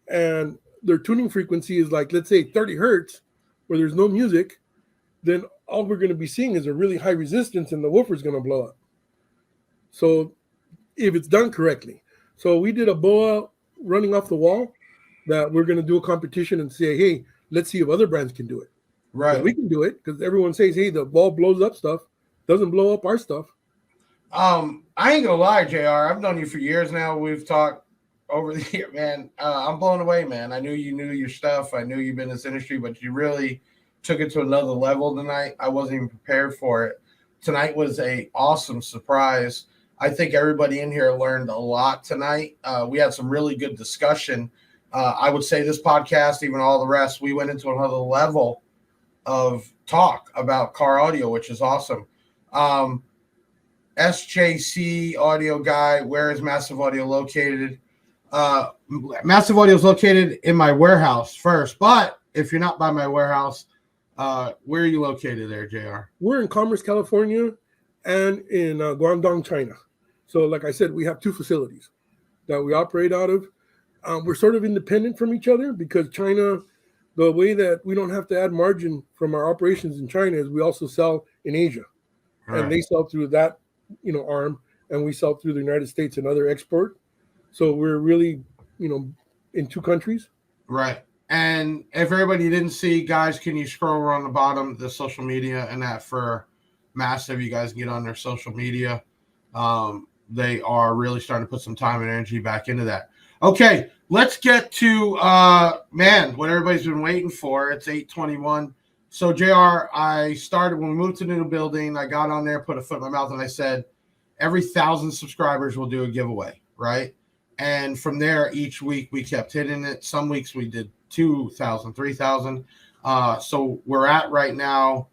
and their tuning frequency is like, let's say 30 hertz, where there's no music, then all we're going to be seeing is a really high resistance and the woofer is going to blow up. So if it's done correctly. So we did a BOA running off the wall that we're going to do a competition and say, hey, let's see if other brands can do it. Right. We can do it because everyone says, hey, the ball blows up stuff, doesn't blow up our stuff. I ain't gonna lie, JR. I've known you for years now. We've talked over the year, man. I'm blown away, man. I knew you knew your stuff. I knew you've been in this industry, but you really took it to another level tonight. I wasn't even prepared for it. Tonight was a awesome surprise. I think everybody in here learned a lot tonight. We had some really good discussion. I would say this podcast, even all the rest, we went into another level of talk about car audio, which is awesome. SJC audio guy, where is Massive Audio located? Massive Audio is located in my warehouse first, but if you're not by my warehouse, where are you located there, JR? We're in Commerce, California, and in Guangdong, China. So like I said, we have 2 facilities that we operate out of. We're sort of independent from each other because China, the way that we don't have to add margin from our operations in China is we also sell in Asia. Right. And they sell through that arm, and we sell through the United States and other export. So we're really, in 2 countries. Right. And if everybody didn't see, guys, can you scroll over on the bottom, the social media and that for Massive, you guys can get on their social media. They are really starting to put some time and energy back into that. Okay, let's get to, what everybody's been waiting for. It's 8:21. So, JR, I started when we moved to the new building. I got on there, put a foot in my mouth, and I said, every 1,000 subscribers will do a giveaway, right? And from there, each week we kept hitting it. Some weeks we did 2,000, 3,000. So we're at right now.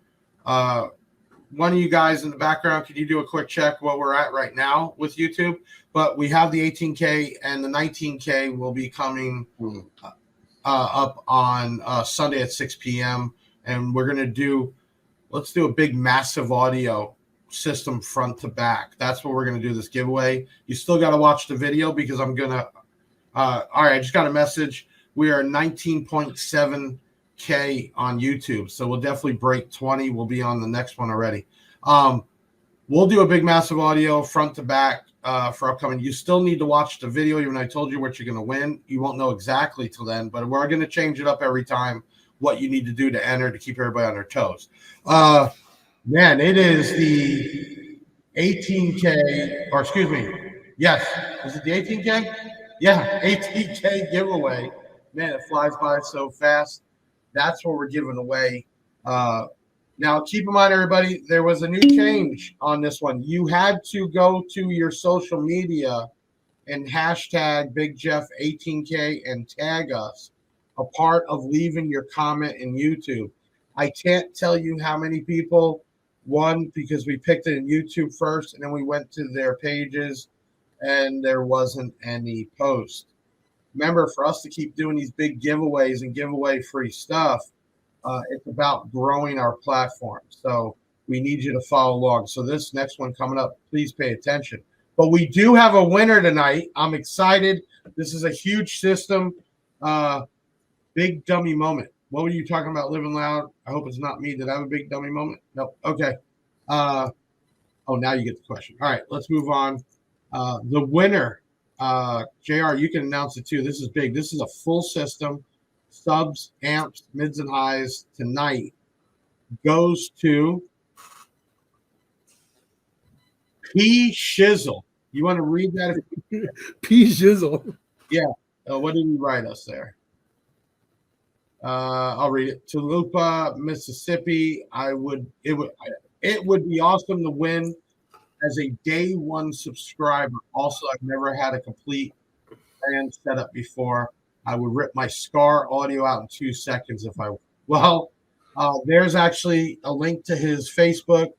One of you guys in the background, could you do a quick check what we're at right now with YouTube? But we have the 18K and the 19K will be coming up on Sunday at 6 p.m. And we're going to let's do a big Massive Audio system front to back. That's what we're going to do this giveaway. You still got to watch the video because I'm going to, all right, I just got a message. We are 19.7K on YouTube. So we'll definitely break 20. We'll be on the next one already. We'll do a big Massive Audio front to back for upcoming. You still need to watch the video. Even I told you what you're going to win. You won't know exactly till then, but we're going to change it up every time. What you need to do to enter to keep everybody on their toes. Man, it is the 18K, or excuse me. Yes. Is it the 18K? Yeah, 18K giveaway. Man, it flies by so fast. That's what we're giving away. Now, keep in mind, everybody, there was a new change on this one. You had to go to your social media and hashtag Big Jeff 18K and tag us. A part of leaving your comment in YouTube. I can't tell you how many people, one, because we picked it in YouTube first, and then we went to their pages, and there wasn't any post. Remember, for us to keep doing these big giveaways and giveaway free stuff, it's about growing our platform. So we need you to follow along. So this next one coming up, please pay attention. But we do have a winner tonight. I'm excited. This is a huge system. Big dummy moment. What were you talking about, living loud? I hope it's not me. Did I have a big dummy moment? No. Okay. Now you get the question. All right, let's move on. The winner, JR, you can announce it too. This is big. This is a full system. Subs, amps, mids, and highs tonight goes to P. Shizzle. You want to read that? P. Shizzle. Yeah. What did he write us there? I'll read it. Toluca, Mississippi. It would be awesome to win as a day one subscriber. Also, I've never had a complete brand setup before. I would rip my Scar audio out in 2 seconds if I. Well, there's actually a link to his Facebook,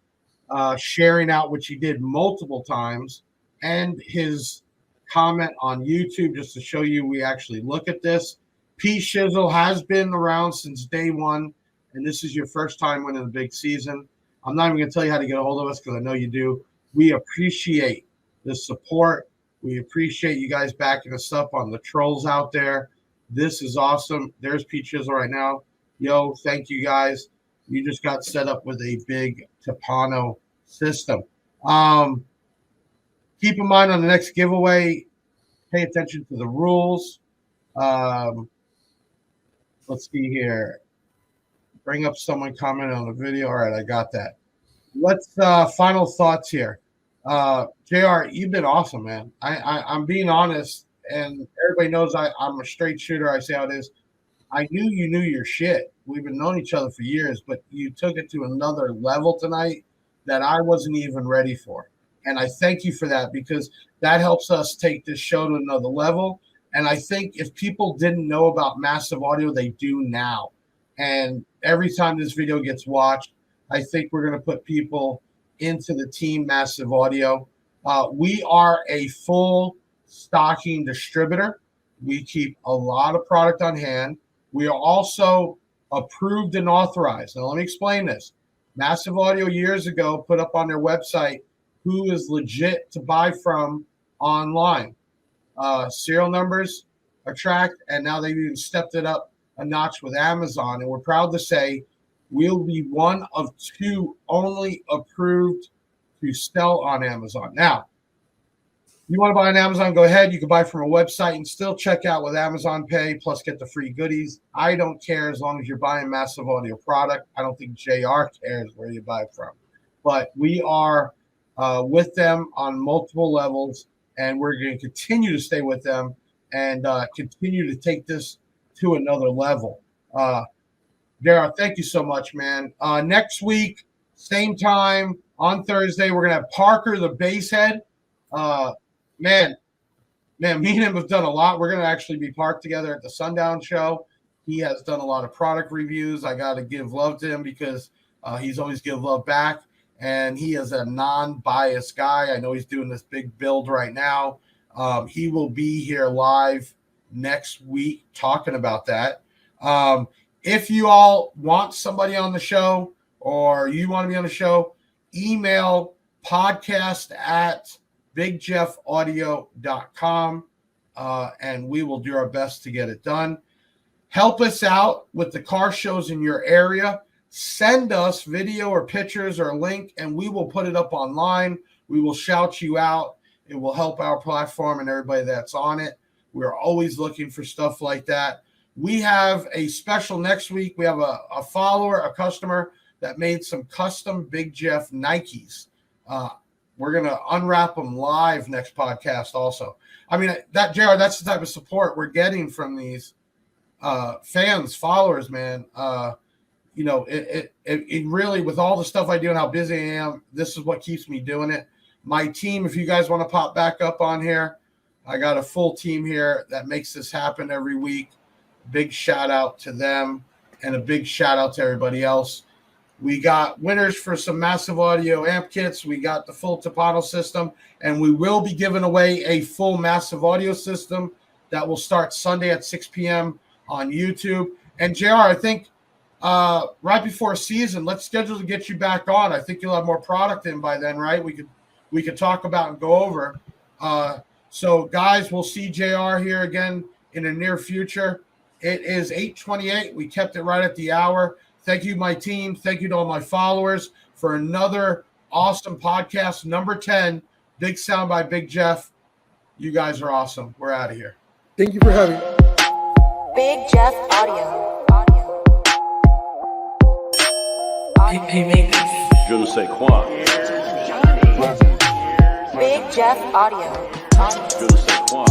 sharing out, which he did multiple times, and his comment on YouTube just to show you we actually look at this. P. Shizzle has been around since day one, and this is your first time winning a big season. I'm not even going to tell you how to get a hold of us because I know you do. We appreciate the support. We appreciate you guys backing us up on the trolls out there. This is awesome. There's Pete Chisel right now. Yo, thank you guys. You just got set up with a big Tapano system. Keep in mind on the next giveaway, pay attention to the rules. Let's see here. Bring up someone commenting on the video. All right, I got that. Let's final thoughts here. JR, you've been awesome, man. I'm being honest, and everybody knows I'm a straight shooter. I say how it is. I knew you knew your shit. We've been knowing each other for years, but you took it to another level tonight that I wasn't even ready for. And I thank you for that because that helps us take this show to another level. And I think if people didn't know about Massive Audio, they do now. And every time this video gets watched, I think we're going to put people into the team Massive Audio. We are a full stocking distributor. We keep a lot of product on hand. We are also approved and authorized. Now, let me explain this. Massive Audio years ago put up on their website who is legit to buy from online. Serial numbers are tracked, and now they've even stepped it up a notch with Amazon. And we're proud to say we'll be one of 2 only approved to sell on Amazon. Now, you want to buy on Amazon, go ahead. You can buy from a website and still check out with Amazon Pay, plus get the free goodies. I don't care as long as you're buying Massive Audio product. I don't think JR cares where you buy from. But we are with them on multiple levels, and we're going to continue to stay with them and continue to take this to another level. JR, thank you so much, man. Next week, same time on Thursday, we're going to have Parker, the basshead. Man, me and him have done a lot. We're going to actually be parked together at the Sundown Show. He has done a lot of product reviews. I got to give love to him because he's always give love back. And he is a non-biased guy. I know he's doing this big build right now. He will be here live next week talking about that. If you all want somebody on the show or you want to be on the show, email podcast@bigjeffaudio.com, and we will do our best to get it done. Help us out with the car shows in your area. Send us video or pictures or a link, and we will put it up online. We will shout you out. It will help our platform and everybody that's on it. We're always looking for stuff like that. We have a special next week. We have a follower, a customer that made some custom Big Jeff Nikes. We're going to unwrap them live next podcast also. I mean, that JR, that's the type of support we're getting from these fans, followers, man. You know, it really, with all the stuff I do and how busy I am, this is what keeps me doing it. My team, if you guys want to pop back up on here, I got a full team here that makes this happen every week. Big shout out to them and a big shout out to everybody else. We got winners for some Massive Audio amp kits. We got the full Tapano system, and we will be giving away a full Massive Audio system that will start Sunday at 6 p.m. on YouTube. And JR, I think right before season, let's schedule to get you back on. I think you'll have more product in by then, right? We could talk about and go over. So guys, we'll see JR here again in the near future. It is 8:28. We kept it right at the hour. Thank you, my team. Thank you to all my followers for another awesome podcast, number 10, Big Sound by Big Jeff. You guys are awesome. We're out of here. Thank you for having me. Big Jeff Audio. Je ne sais quoi. Big Jeff Audio. Je ne sais quoi.